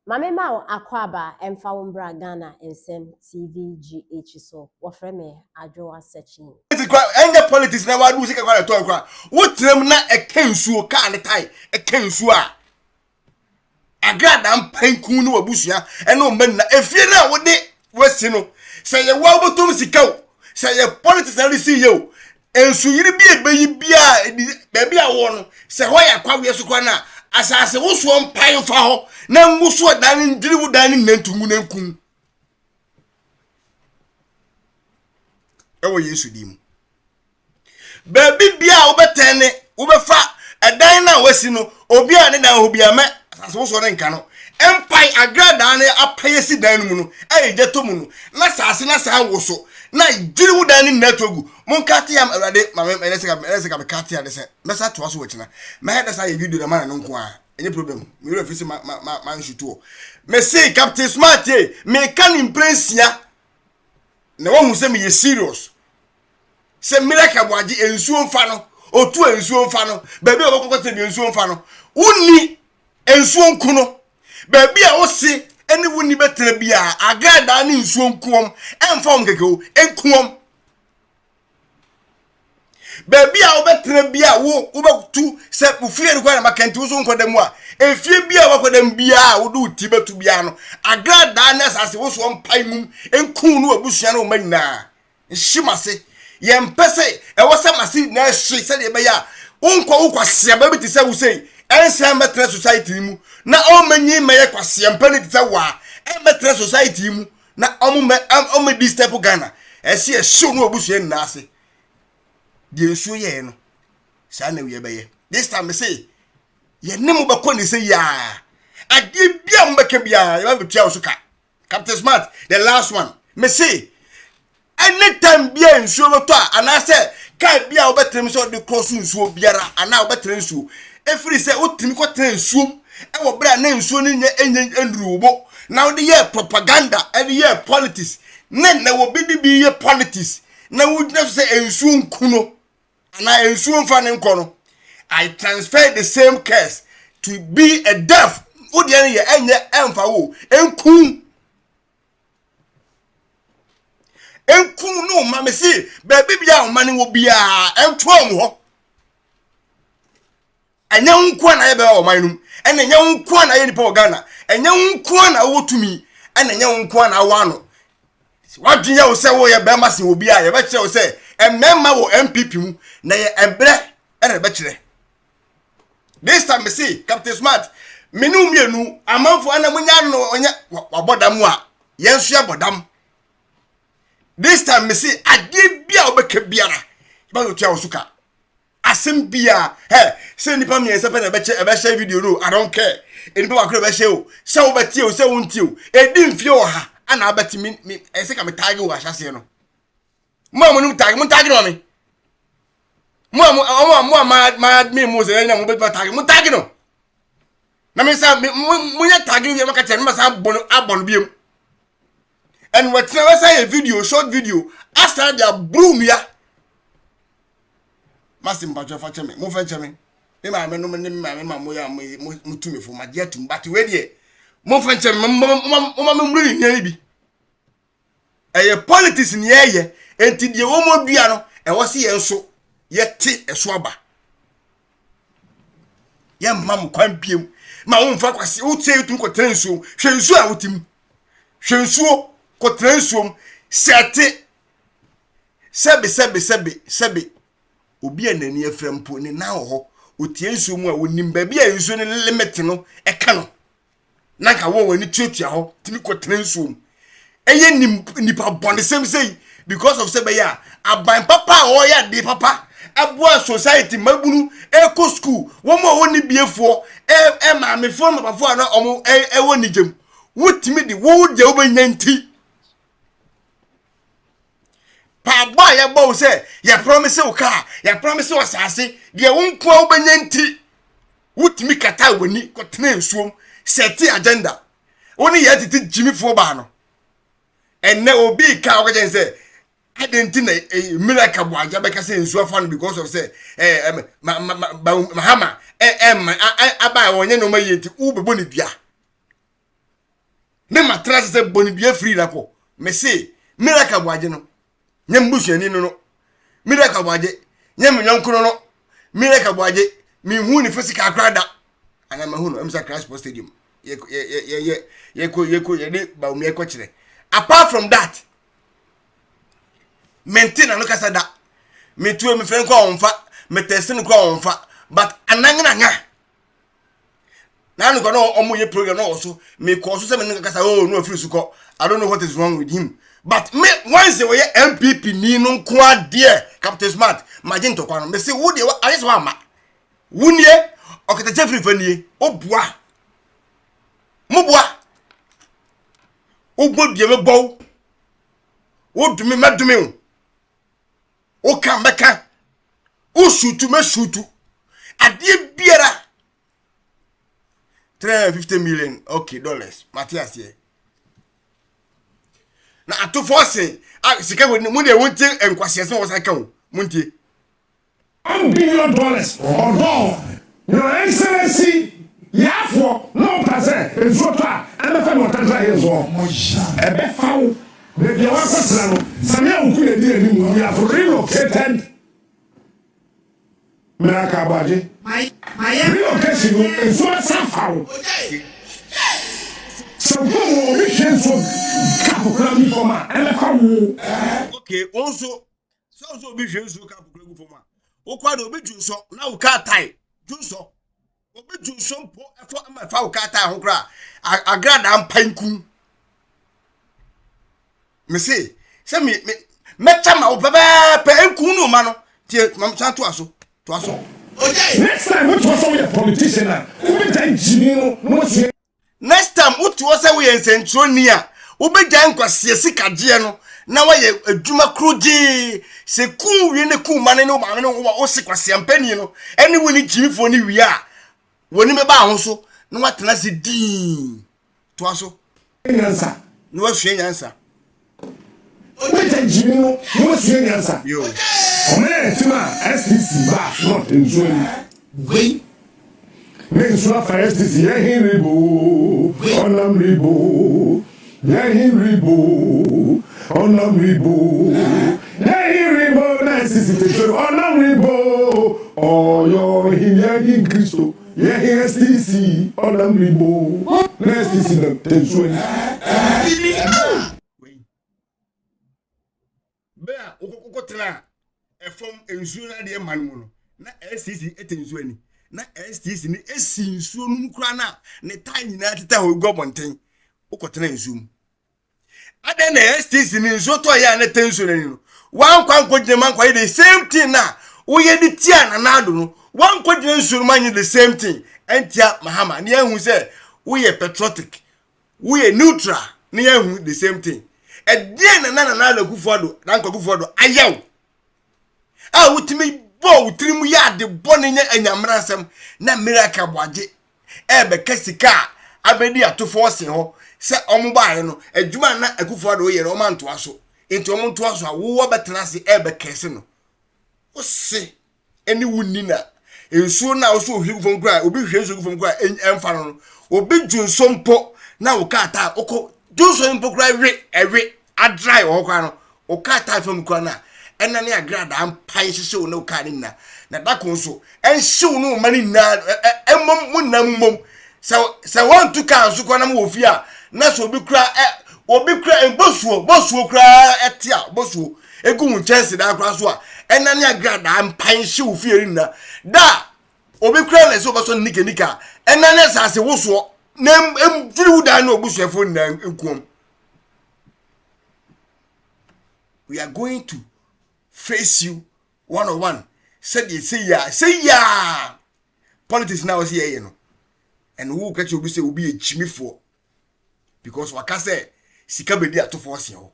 Mame Mao Akwaba Emfa Umbra Ghana Nsem TVGH so wofre me adwoa searching. Enya politics na wadu sika kwa to kwa. Wotrem na ekensuo ka ne tai ekensuo a. Agrada mpanku no wabusua ene o man na efie na wode wasi no. Se ye wa botom sika o. Se ye politics na resi ye o. Ensu yiri bi ebeyi bia bebi a wo no. Se ho ya kwawe so kwa na asase wo so mpan fa ho na nguso dan ndiri wo dan nantumu na nkun. Ewo Yesu dim. Baby bia obetene obefa edan na wasi no obi a ne dan ho bia me asase so ne nka no empai agrada ne apayesi dan mu no ejeto mu no na sase na sa woso na jiri wo dan ni netogu monkate am awade mame eleseka be kate ade se mesa to aso wechina me head sa ye video na man no nko a any problem me re fisi man shuto me say Captain Smart me kan impress ya na wo hu se me ye serious se miracle boaji ensuo mfa no otu ensuo mfa no baby obokokote bi ensuo mfa no wonni ensuo nku no baby a wo se eni wonni betre bia agrada na ensuo nkuom emfom kekeo enkuom baby a obetre bia wo obetu se ufie ni kwa na makenti wo so nkodam a efie bia wakodam bia wo do ti betu bia no agrada na asase wo so mpai mum enku no abusua no manyina nhimase yempese ewose masi na hye se de beya unkwa ukwase ba bi ti se wo sei ensa metre society mu na o manyi meye kwase mpani ti se wa metre society mu na omu di step Ghana esi ehye no abusua ni na ase de ensuo ye no sa na wiye beye this time me say ye nemu be ko ni say ya ade bia mbeke bia ye ba betua so ka Captain Smart the last one me say anytime bia ensuo no to anase kai bia obetrem so de cross ensuo biara ana obetrem ensuo efiri se otimi ko tren ensuo e wo bra na ensuo ni nya enrubo na wo de ye propaganda e de ye politics na wo bi ye politics na wo na se ensuo nkuno ana ensuo mfa ne nko I transfer the same case to be a deaf wo de ye enye emfa wo enku no mama si baby bia o mane wo bia entoam ho enya nko na ye be o manum enya nya nko na ye nipa o Ghana enya nko na wo tumi enya nko na wo ano wadwe ya wo se wo ye be ma se wo bia ye be kire wo se emema wo MPP mu na ye ebre ere be kire this time me see Captain Smart menu mienu amanfo ana munya no onya wabodam a yenso abodam. This time me see ade bia obeka biara ba yo tia osuka asem bia say nipa me ense pe na be share video no I don't care enipa wakro be share o se wo betie o se wontie o edi mfie o ha ana abeti me ense ka me tag wo ahase no mo no tag no me mo ma me mo se na mo be tag mo tag no na me say mo nya tag ni e maka tell me say abon biem. And what never say a video, short video, after their broom ya. Master Patrick Fatchame, move Fetchame. My man, no man, Mamoya, Mutumi for my dear to Batty Weddy. Move Fetchame, Mamma really maybe. A politics in the air, and to the woman piano, and was he also yet tea a swabber. Young Mam can't be my own fuck was you say to Cotenso, Shensu with him. Shensu. Ko transform sete sebe obi anani aframpo ne na ho otie nsuo mu a wonim ba bia nsuo ne limit no eka no na ka wo wani tuatua ho timi ko transform eye nipa bond same say because of sebe ya aban papa o ya de papa abua society mabunu eco school wo mo woni biefo ma me fo mapafo na omo woni gem wotimi di wo de obanyanti pa boy ya bo say ya promise o car ya promise o asase de wonko obanyanti wotimi kata woni ko tena nsuom seti agenda woni ya titi jimifo ba no enne obi ka o gen say adenti na miracle boaja be ka say nsuo afa no because of say mahama aba wonye no mayenti ubebo ne dua ne matras se bonibie free la ko me say miracle boaje no nyam busuani no miracle boaje nyam nyankono no miracle boaje mi hu ni physical crowd ana ma hu no emsa crash post stadium ye ba umi ko kire apart from that maintain no kasa da me tuo me friend ko onfa me testing ko onfa but anangna nga na no no omo ye program no also me ko so se me kasa oh no afiri su ko I don't know what is wrong with him but me once we MPP ni no nko ade Captain Smart magento kwa no me say wo de I just wa ma wunie okata jeffrey fanie obua mubua ogbodie me bow odumi medumi o kan meka o shutu me shutu ade biara 350 million okay dollars Matthias here na ato force sika mu de wonti enkwase se wo saka wo muntie $1 billion although your excellency yafo no pase ezota amefa no tatra yezo ebe fawo de wa kwatra no samia unku ye di ani we have relocated Miracle Abaje my relocation ezo safawo so go obi shenso kapokra mi foma ebe fawo okay also so obi shenso kapokra mi foma okwa do obi junso na wo ka tai junso obi junso mpo efo ama fa wo ka tai ho kra agrada ampanku me say se me chama wo baba pe enku no ma no tie mam chan to aso okay next time what was some politician na we dey jini no see next time what was say we ensentroni a wo be jan kwase sikaje no na wa ye adwuma kroji se ku wi ne ku mane no ma ne wo sikwase ampani no eni woni jimifo ni wi a woni me ba ho so na watena se din to aso nyansa no wa hwe nyansa we dey jini no see nyansa yo Ome tima STC ba not enjoy we make sure for STC ye hiribo onam ribo ye hiribo onam ribo ye hiribo na STC te so onam ribo oyo hiye in Kristo ye STC onam ribo na STC te so bea ukotena efom ensuo na de man mu no na STC etensuo ani na STC ni esinsuo num kura na ne tan nyina teta ho gobonten ukotena ensuo ade na STC ni ensuo to ya na tensuo ani no wan kwa nkogye man kwa the same thing na wo ye di tia na nado no wan nkogye ensuo man the same thing entia mahama ne ehun se wo ye patriotic wo ye neutral ne ehun the same thing edie na nado kufodo na nkokufodo ayaw a wutimi bo wutirimu ya de bone nya anyamransem na Miracle Abaje ebe kasika abedi atofo osen ho se ombae no adwuma na akufo do ye no manto aso enti omonto aso awo betena se ebe kese no o se eni wunni na ensuo na oso ohwegufo nkura obi hweso gufo nkura emfa no obi junso mpo na wo kata oko junso mpo kura ewe adrai ho kwa no o kata fam kura na ena ne agrada ampan hyehyɛ wo no ka ne na dako so enhyew no mani na emmom munam se want to kan so kwana mo ofi a na so obi kura bosuo kura etia bosuo egu mu chance da kura so a ena ne agrada ampan hyew ofi eri na da obi kura na so boso nika ena ne sase woso na emfiri wuda na obusuafo na nkuom. We are going to face you one-on-one. Say ya. Politics now is here, you know. And who catch you say will be a Jimmy for because waka say sika be there to force you.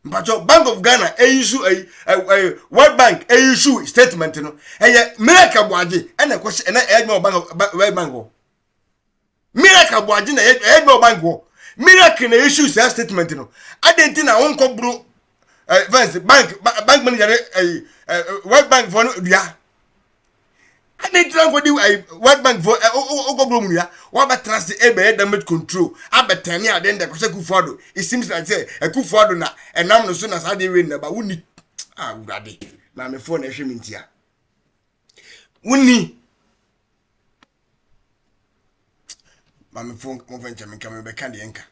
But your Bank of Ghana issue a World Bank issue statement, you know. And Miracle Abaje and a question and a bank of World Bank. Miracle Abaje and a bank. Miracle issue statement, you know. I didn't think I won't come bro. Bank manager World Bank for no dia I need to go do World Bank for Ogobumia, what about trust the damage control. I bet 10 years then the Kufado. It seems like say a Kufado na, and now as soon as I did win, but we need ready. My phone is here. We my phone convention coming back and the anchor.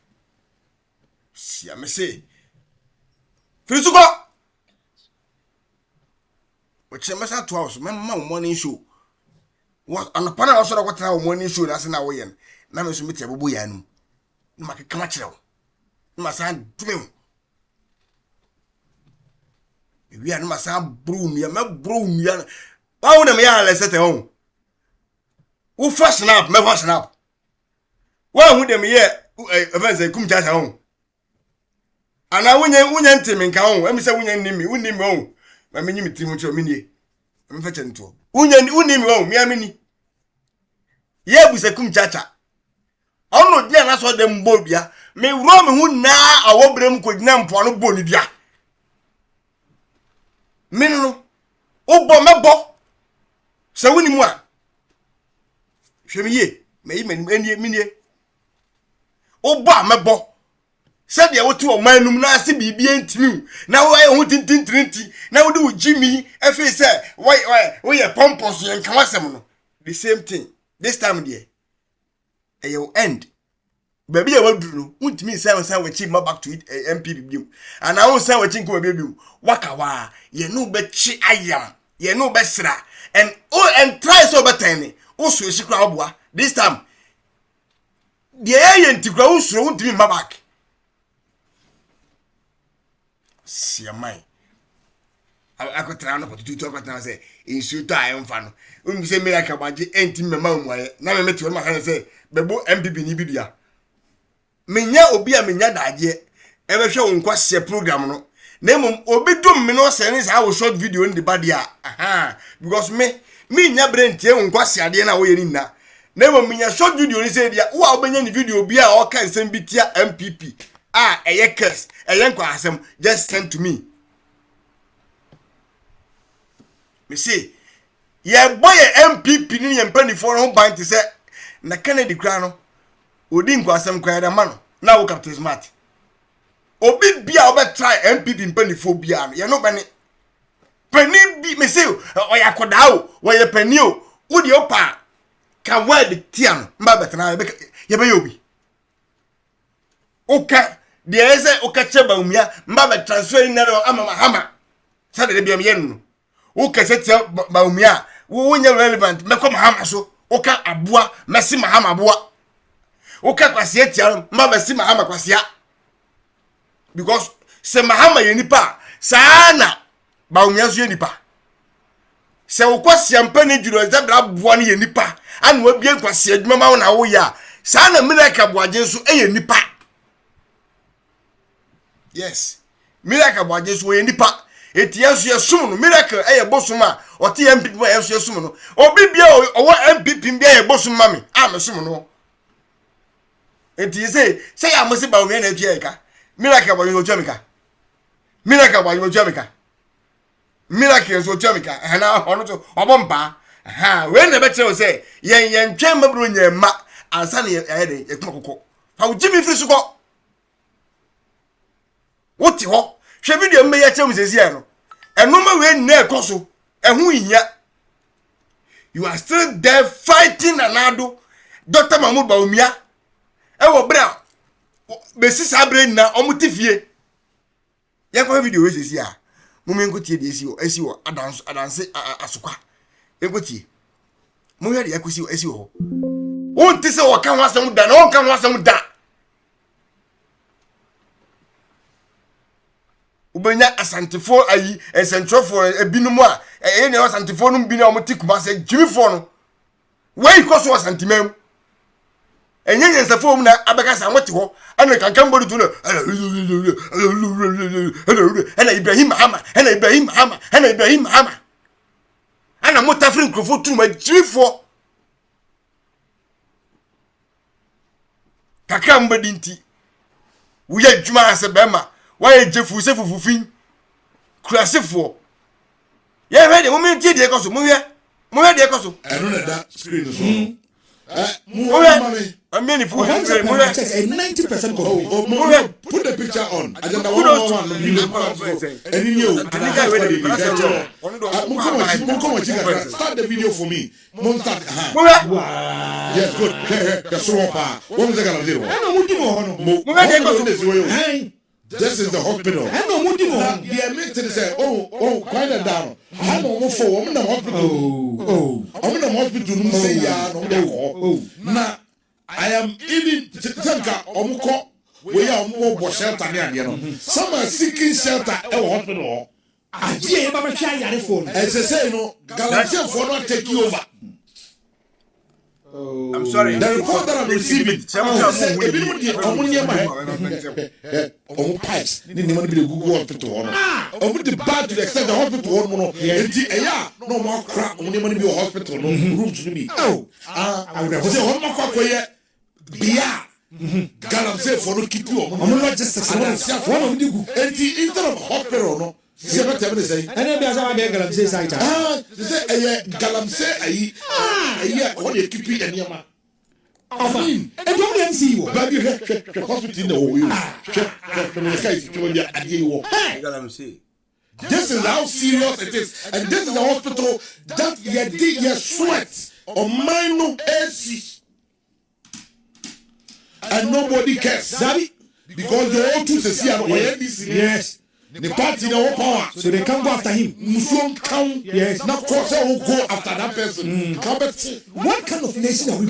See, I may say, Physical. Which I must have 2 hours, my morning show. What on the panel also what our morning show that's in our way. Now, Miss Mitchell Buyan. You make a commercial. You must hand to me. We are not my broom, you are broom. How would I let's set home? Who fasten up, me fasten up. Why would them here events they come just home? And I wouldn't tell me, let me say, wouldn't me home. I mean, you mean to me. I'm fetching to. Wouldn't home, me, I mean. Yeah, we say, come chacha. I don't know, dear, that's what them bobia. Me Roman who now I will bring could name for no bonidia. Minno. Oh, bomb, so winning one. Show me ye, may any minute. Oh, bomb, bo. Said there were 2 of my luminasi be ain't me. Now I want in 20. Now do Jimmy, if he said, why, we are pompous and Kawasamono. The same thing. This time, dear. And you'll end. Baby, I won't do. Won't me say, we check my back to it, MP review. And I won't say, we think we baby. Wakawa, ye no bet she I am. Ye no best. And oh, and try so better. Also, she crowd. This time, the air to grow so won't be my back. See a mine. I could try not to talk about say, in suit I am fan. Say me like a budget ain't in my mouth. Now I met you my hand say, Bebo MPP Nibidia. Minya Obia Minya Dadie, ever show on quasi program. No, name Obidum Mino Sense. I will short video in the body. Aha, because me brain tear on quasi Adiana way in na. Never Minya short video. He said, who are bringing video be all kinds of BTR MPP. Ah, a curse, a young quasam just sent to me. Me say, yeah, boy, MPP and penny for home bind to say, na Kennedy Crano, who didn't quasam quiet a man. Now look up to smart. Obi be our try MPP in penny for beyond. You're not penny. Penny be me say, or ya could out, where your penny, would your pa can wear the tian, Babette and I, Yabayobi. Okay. There is a Okachaba umia, Maba transferring Nero Amahama. Saturday be a yen. Oka set Baumia, who when you're relevant, Macom Hamaso, Oka Abua, Massima Hamabua. Oka Quasiet, Maba Sima Hamaquasia. Because Semahama Yenipa, Sana Baumias Yenipa. So Quasiam Penny Judo is that one Yenipa, and will be a Quasiet Mamma on our ya. Sana Milaka Wajensu a Yenipa. Yes, miracle about this way in the park. It yes, you assume miracle a bossuma or TMP by else you assume. Or BBO or what MPP be a bossum mammy. I'm assuming. It is say I must about me and Jerica. Miracle about your Jamaica. Miracle about your Jamaica. Miracles or Jamaica, and now on to a bomba. Aha, when the better say, Yan chamber brewing your ma and sunny a headache, a cocoa. How Jimmy Fish go? What you want? She video me ya chemu sesiano. And no more we near koso. And who in ya? You are still there fighting anado. Dr. Mahmoud Baumia. Ewo bra. Besi sabre na omutifie. Ya kwa video we sesia. Mume ngotie de esi wo adanse asukwa. Ngotie. Mu ya de yakosi esi wo. Won tise wo kan wasam da na won kan wasam da. Ubenya asantifo ayi esentrofo ebinumu a ne asantifo no bi na omoti kuma se jimifo no wei koso asantimam enyenye nsafo mu na abekasa nwoti ho ana kankan bodu no ana Ibrahim Hama ana motafri nkrofo tuma jimifo kakra mbadi nti uya djuma ase bema why jefu se fufufin krasefo ye ready moment tie de koso mu ye Mo he de ekoso. Eno na da screen so. Mo he. I mean if we mo he 90% oh, put the picture on. Agenda 111 and you start the video for me. Start. Yes, good. That's so far. What was I gonna do? This is the hospital. The admitted say, oh, quiet down. I don't know for I'm in the hospital. I'm in the hospital. Say yeah, now I am even Tanka Omuko. We are more shelter near. Some are seeking shelter at the hospital. I hear about a phone. As I say, no, Galatia for not take you over. I'm sorry. The report that I'm receiving. Pipes. Didn't want to be the Google hospital. The bad to the extent the hospital. No more crap. Only want to be a hospital. No room to be. I would have said, "What more crap here?" Bia. Galamsey for no keep you. I'm not just one of you. Instead of hospital, no. C'est pas tellement ça. Elle bien ça va bien Galamsey ça. C'est Galamsey ayi. On est équipé et niama. Enfin, et donc on see you. Baby, je hospital no you. Galamsey. This is how serious it is. And this is the hospital that you dig your sweat on minor AC. And nobody cares. Because the all two see and yes. The party no power. So they can't go after him. Muslim count. Yes. Now, of course, I will go after that person. What kind of nation are we?